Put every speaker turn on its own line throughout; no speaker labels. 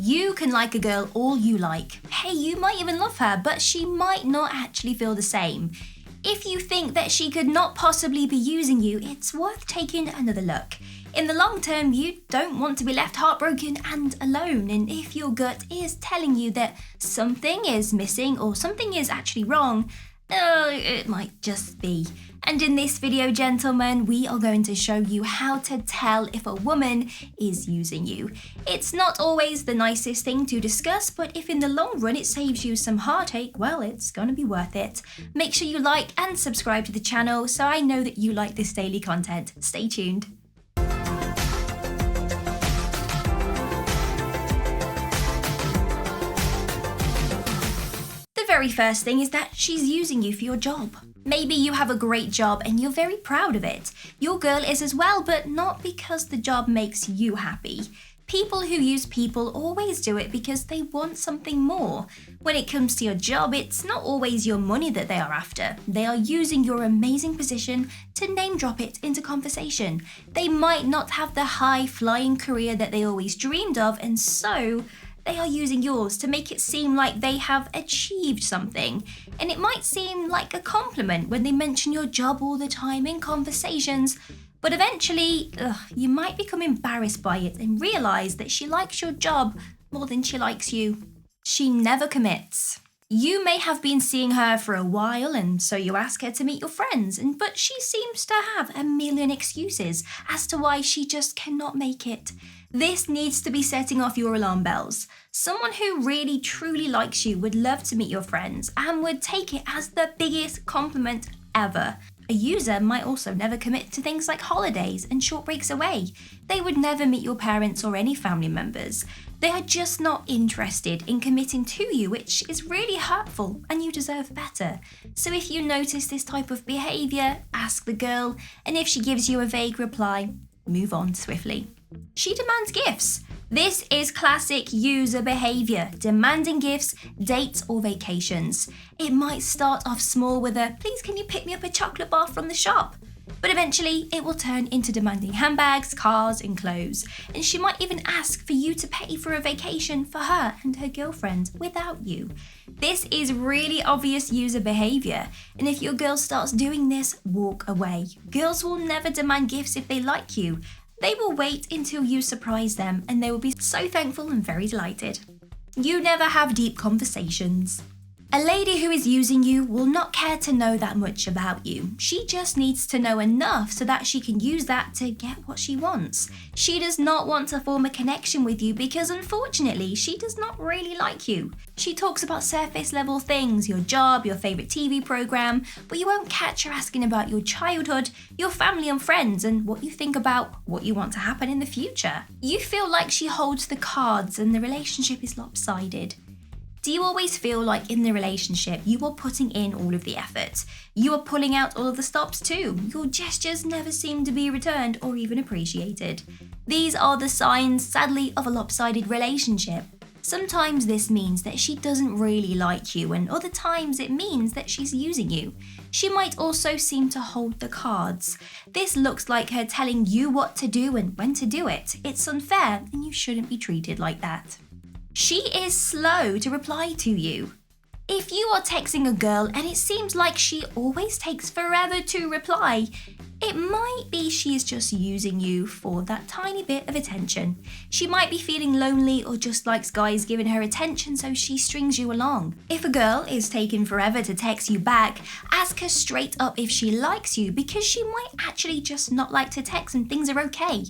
You can like a girl all you like. Hey, you might even love her, but she might not actually feel the same. If you think that she could not possibly be using you, it's worth taking another look. In the long term, you don't want to be left heartbroken and alone, and if your gut is telling you that something is missing or something is actually wrong, it might just be. And in this video, gentlemen, we are going to show you how to tell if a woman is using you. It's not always the nicest thing to discuss, but if in the long run it saves you some heartache, well, it's gonna be worth it. Make sure you like and subscribe to the channel so I know that you like this daily content. Stay tuned. Very first thing is that she's using you for your job. Maybe you have a great job and you're very proud of it. Your girl is as well, but not because the job makes you happy. People who use people always do it because they want something more. When it comes to your job, it's not always your money that they are after. They are using your amazing position to name drop it into conversation. They might not have the high-flying career that they always dreamed of, and so they are using yours to make it seem like they have achieved something. And it might seem like a compliment when they mention your job all the time in conversations, but eventually, you might become embarrassed by it and realize that she likes your job more than she likes you. She never commits. You may have been seeing her for a while, and so you ask her to meet your friends, but she seems to have a million excuses as to why she just cannot make it. This needs to be setting off your alarm bells. Someone who really truly likes you would love to meet your friends and would take it as the biggest compliment ever. A user might also never commit to things like holidays and short breaks away. They would never meet your parents or any family members. They are just not interested in committing to you, which is really hurtful, and you deserve better. So if you notice this type of behavior, ask the girl, and if she gives you a vague reply, move on swiftly. She demands gifts. This is classic user behavior, demanding gifts, dates or vacations. It might start off small with a, please can you pick me up a chocolate bar from the shop? But eventually it will turn into demanding handbags, cars and clothes. And she might even ask for you to pay for a vacation for her and her girlfriend without you. This is really obvious user behavior. And if your girl starts doing this, walk away. Girls will never demand gifts if they like you. They will wait until you surprise them and they will be so thankful and very delighted. You never have deep conversations. A lady who is using you will not care to know that much about you. She just needs to know enough so that she can use that to get what she wants. She does not want to form a connection with you because unfortunately she does not really like you. She talks about surface level things, your job, your favorite TV program, but you won't catch her asking about your childhood, your family and friends, and what you think about what you want to happen in the future. You feel like she holds the cards and the relationship is lopsided. Do you always feel like in the relationship you are putting in all of the effort? You are pulling out all of the stops too. Your gestures never seem to be returned or even appreciated. These are the signs, sadly, of a lopsided relationship. Sometimes this means that she doesn't really like you, and other times it means that she's using you. She might also seem to hold the cards. This looks like her telling you what to do and when to do it. It's unfair and you shouldn't be treated like that. She is slow to reply to you. If you are texting a girl and it seems like she always takes forever to reply, it might be she is just using you for that tiny bit of attention. She might be feeling lonely or just likes guys giving her attention, so she strings you along. If a girl is taking forever to text you back, ask her straight up if she likes you because she might actually just not like to text and things are okay.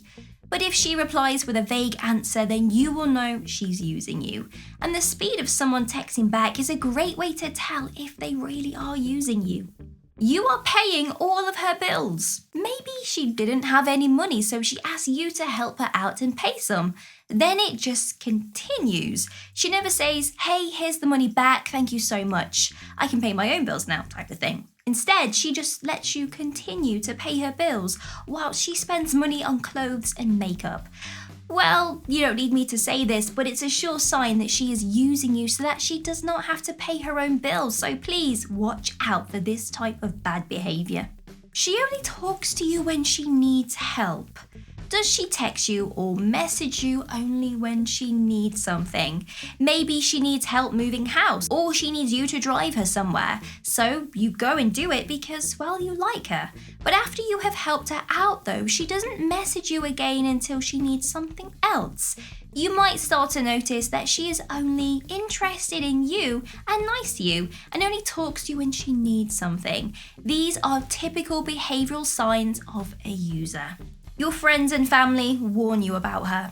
But if she replies with a vague answer, then you will know she's using you. And the speed of someone texting back is a great way to tell if they really are using you. You are paying all of her bills. Maybe she didn't have any money, so she asked you to help her out and pay some. Then it just continues. She never says, hey, here's the money back, thank you so much. I can pay my own bills now, type of thing. Instead, she just lets you continue to pay her bills while she spends money on clothes and makeup. Well, you don't need me to say this, but it's a sure sign that she is using you so that she does not have to pay her own bills. So please watch out for this type of bad behavior. She only talks to you when she needs help. Does she text you or message you only when she needs something? Maybe she needs help moving house, or she needs you to drive her somewhere. So you go and do it because, well, you like her. But after you have helped her out though, she doesn't message you again until she needs something else. You might start to notice that she is only interested in you and nice to you, and only talks to you when she needs something. These are typical behavioural signs of a user. Your friends and family warn you about her.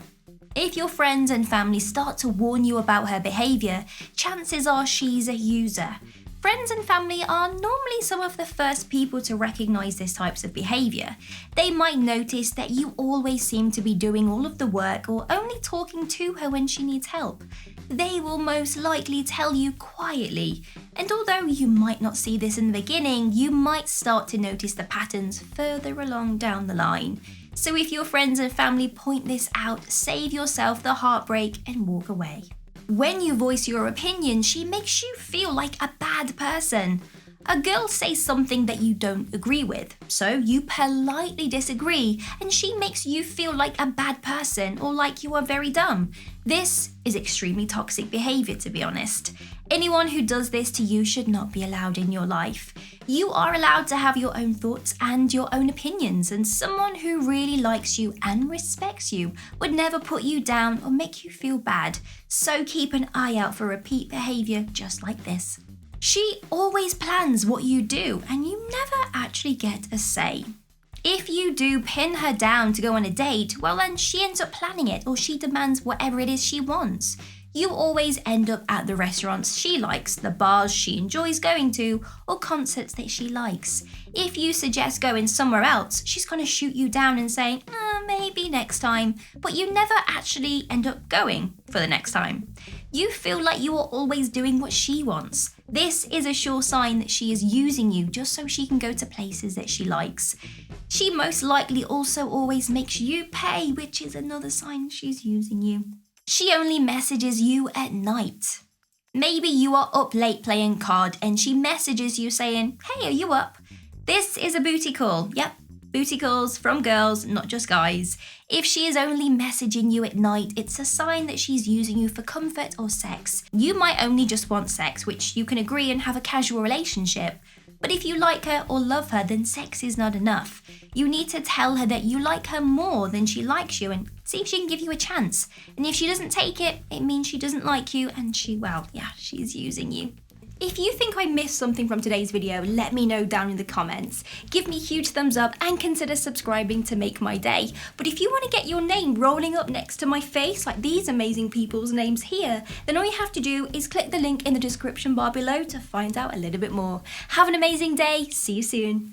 If your friends and family start to warn you about her behaviour, chances are she's a user. Friends and family are normally some of the first people to recognise this types of behaviour. They might notice that you always seem to be doing all of the work or only talking to her when she needs help. They will most likely tell you quietly, and although you might not see this in the beginning, you might start to notice the patterns further along down the line. So if your friends and family point this out, save yourself the heartbreak and walk away. When you voice your opinion, she makes you feel like a bad person. A girl says something that you don't agree with, so you politely disagree, and she makes you feel like a bad person or like you are very dumb. This is extremely toxic behaviour, to be honest. Anyone who does this to you should not be allowed in your life. You are allowed to have your own thoughts and your own opinions, and someone who really likes you and respects you would never put you down or make you feel bad. So keep an eye out for repeat behaviour just like this. She always plans what you do, and you never actually get a say. If you do pin her down to go on a date, well then she ends up planning it, or she demands whatever it is she wants. You always end up at the restaurants she likes, the bars she enjoys going to, or concerts that she likes. If you suggest going somewhere else, she's going to shoot you down and say, maybe next time, but you never actually end up going for the next time. You feel like you are always doing what she wants. This is a sure sign that she is using you just so she can go to places that she likes. She most likely also always makes you pay, which is another sign she's using you. She only messages you at night. Maybe you are up late playing card and she messages you saying, "Hey, are you up?" This is a booty call. Yep, booty calls from girls, not just guys. If she is only messaging you at night, it's a sign that she's using you for comfort or sex. You might only just want sex, which you can agree and have a casual relationship. But if you like her or love her, then sex is not enough. You need to tell her that you like her more than she likes you and see if she can give you a chance. And if she doesn't take it, it means she doesn't like you and she's using you. If you think I missed something from today's video, let me know down in the comments. Give me a huge thumbs up and consider subscribing to make my day. But if you want to get your name rolling up next to my face, like these amazing people's names here, then all you have to do is click the link in the description bar below to find out a little bit more. Have an amazing day. See you soon.